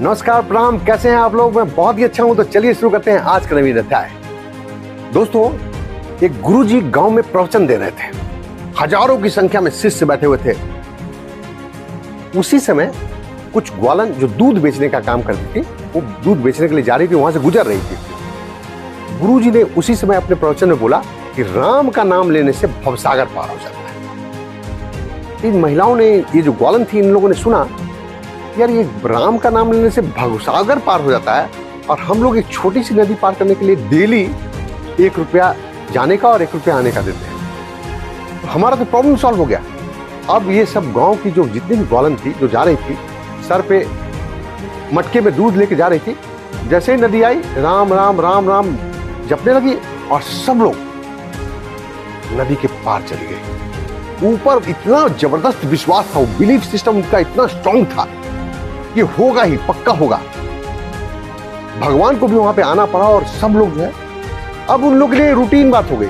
नमस्कार, प्रणाम। कैसे हैं आप लोग? मैं बहुत ही अच्छा हूं। तो चलिए शुरू करते हैं आज का नवीन अध्याय। दोस्तों, एक गुरुजी गांव में प्रवचन दे रहे थे। हजारों की संख्या में शिष्य बैठे हुए थे। उसी समय कुछ ग्वालन जो दूध बेचने का काम करती थी, वो दूध बेचने के लिए जा रही थी, वहां से गुजर रही थी। गुरुजी ने उसी समय अपने प्रवचन में बोला कि राम का नाम लेने से भवसागर पार हो जाता है। इन महिलाओं ने, ये जो ग्वालन थी, इन लोगों ने सुना, यार ये राम का नाम लेने से भवसागर पार हो जाता है, और हम लोग एक छोटी सी नदी पार करने के लिए डेली 1 रुपया जाने का और 1 रुपया आने का देते हैं। तो हमारा तो प्रॉब्लम सॉल्व हो गया। अब ये सब गांव की जो जितनी भी ग्वालन थी, जो जा रही थी, सर पे मटके में दूध लेके जा रही थी, जैसे ही नदी आई, राम राम राम राम जपने लगी, और सब लोग नदी के पार चली गई। ऊपर इतना जबरदस्त विश्वास था, वो बिलीफ सिस्टम उनका इतना स्ट्रांग था कि होगा ही, पक्का होगा। भगवान को भी वहां पे आना पड़ा, और सब लोग जो है, अब उन लोगों के लिए रूटीन बात हो गई।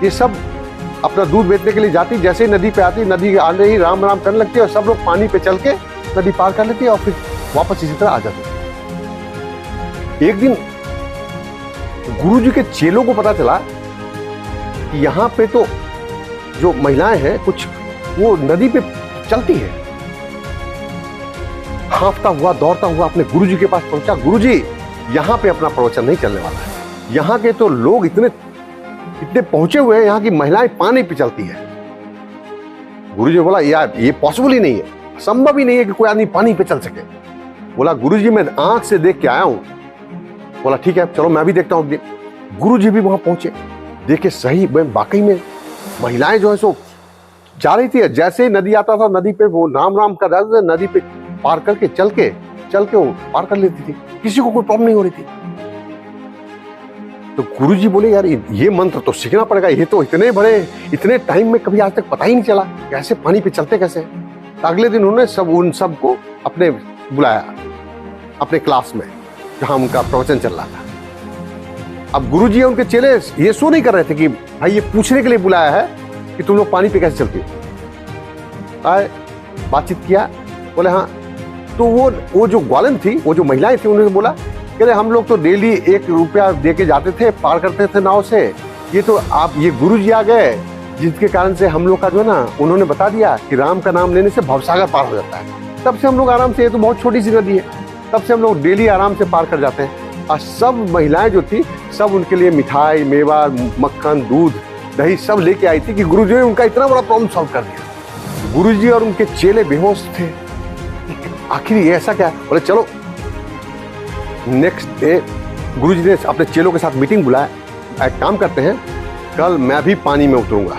ये सब अपना दूध बेचने के लिए जाती, जैसे ही नदी पे आती, नदी आने ही राम राम करने लगती, और सब लोग पानी पे चल के नदी पार कर लेती और फिर वापस इसी तरह आ जाती। एक दिन गुरुजी के चेलों को पता चला कि यहां पे तो जो महिलाएं हैं कुछ, वो नदी पे चलती है। हाँफता हुआ, दौड़ता हुआ अपने गुरुजी के पास पहुंचा। गुरुजी, यहां पे अपना प्रवचन नहीं चलने वाला है। यहां के तो लोग इतने पहुंचे हुए हैं, यहां की महिलाएं पानी पे चलती है। गुरुजी बोला, यार ये पॉसिबल ही नहीं है, संभव ही नहीं है कि कोई आदमी पानी पे चल सके। बोला, गुरुजी मैं आंख से देख के आया हूं। बोला, ठीक है, चलो मैं भी देखता हूं। गुरुजी भी वहां पहुंचे, देखे सही वाकई में महिलाएं जो है सो जा रही थी। जैसे ही नदी आता था, नदी पे वो राम राम का दादा नदी पे पार करके चल के वो पार कर लेती थी। किसी को कोई प्रॉब्लम नहीं हो रही थी। तो गुरुजी बोले, यार ये मंत्र तो सीखना पड़ेगा। ये तो इतने टाइम में कभी आज तक पता ही नहीं चला, कैसे पानी पे चलते कैसे। तो अगले दिन उन्होंने उन सबको अपने बुलाया अपने क्लास में, जहां उनका प्रवचन चल रहा था। अब गुरुजी उनके चेले ये सो नहीं कर रहे थे कि भाई ये पूछने के लिए बुलाया है कि तुम लोग पानी पे कैसे चलती हो। आए, बातचीत किया, बोले हाँ। तो वो जो ग्वालन थी, वो जो महिलाएं थी, उन्होंने बोला, कहते हम लोग तो डेली 1 रुपया दे के जाते थे, पार करते थे नाव से। ये तो आप, ये गुरुजी आ गए, जिसके कारण से हम लोग का जो है ना, उन्होंने बता दिया कि राम का नाम लेने से भवसागर पार हो जाता है। तब से हम लोग आराम से, ये तो बहुत छोटी सी नदी है, तब से हम लोग डेली आराम से पार कर जाते हैं। और सब महिलाएं जो थी, सब उनके लिए मिठाई, मेवा, मक्खन, दूध, दही सब लेके आई थी कि गुरुजी ने उनका इतना बड़ा प्रॉब्लम सॉल्व कर दिया। गुरुजी और उनके चेले बेहोश थे। आखिर ये ऐसा क्या? बोले चलो। नेक्स्ट डे गुरुजी ने अपने चेलों के साथ मीटिंग बुलाया। एक काम करते हैं, कल मैं भी पानी में उतरूंगा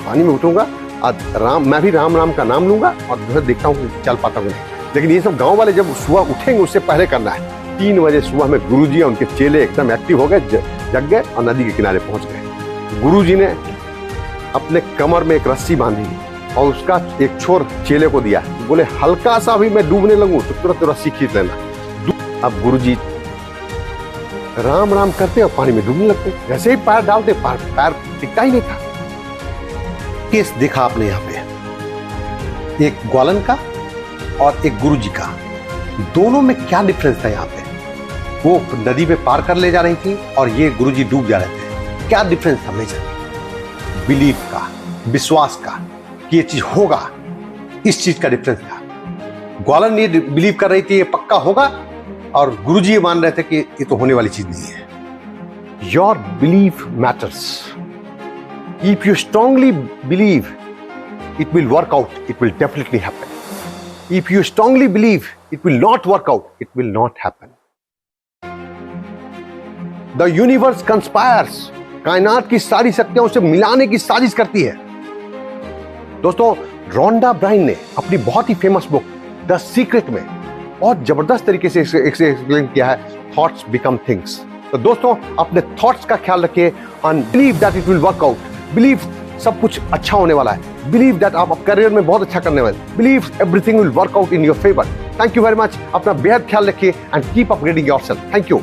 और मैं भी राम राम का नाम लूंगा, और जो है देखता हूँ कि चल पाता हूँ नहीं। लेकिन ये सब गांव वाले जब सुबह उठेंगे, उससे पहले करना है। 3 बजे सुबह में गुरुजी और उनके चेले एकदम एक्टिव हो गए, जग गए और नदी के किनारे पहुंच गए। गुरुजी ने अपने कमर में एक रस्सी बांधी और उसका एक छोर चेले को दिया। बोले, हल्का सा भी मैं डूबने लगूं तो तुरंत रस्सी खींच लेना। अब गुरुजी राम राम करते और पानी में डूबने लगते। जैसे ही पैर डालते, पैर टिकता ही नहीं था। केस देखा आपने यहाँ पे, एक ग्वालन का और एक गुरुजी का, दोनों में क्या डिफरेंस था? यहाँ पे वो नदी पे पार कर ले जा रही थी और ये गुरुजी डूब जा रहे थे। क्या डिफरेंस था? मेजर बिलीफ का, विश्वास का कि ये चीज होगा, इस चीज का डिफरेंस था। ग्वालन ये बिलीव कर रही थी ये पक्का होगा, और गुरुजी ये मान रहे थे कि ये तो होने वाली चीज नहीं है। Your belief matters. If you strongly believe, it will work out, it will definitely happen. If you strongly believe, it will not work out, it will not happen. The universe conspires. कायनात की सारी शक्तियां उसे मिलाने की साजिश करती है। दोस्तों, रोंडा ब्राइन ने अपनी बहुत ही फेमस बुक द सीक्रेट में बहुत जबरदस्त तरीके से एक्सप्लेन किया है, थॉट्स बिकम थिंग्स। तो दोस्तों, अपने थॉट्स का ख्याल रखिए, and believe that it will work out. Believe सब कुछ अच्छा होने वाला है। बिलीव दैट आप करियर में बहुत अच्छा करने वाले। Believe everything will work out in your favour. Thank you very much. अपना बेहद ख्याल रखिए and keep upgrading yourself. Thank you.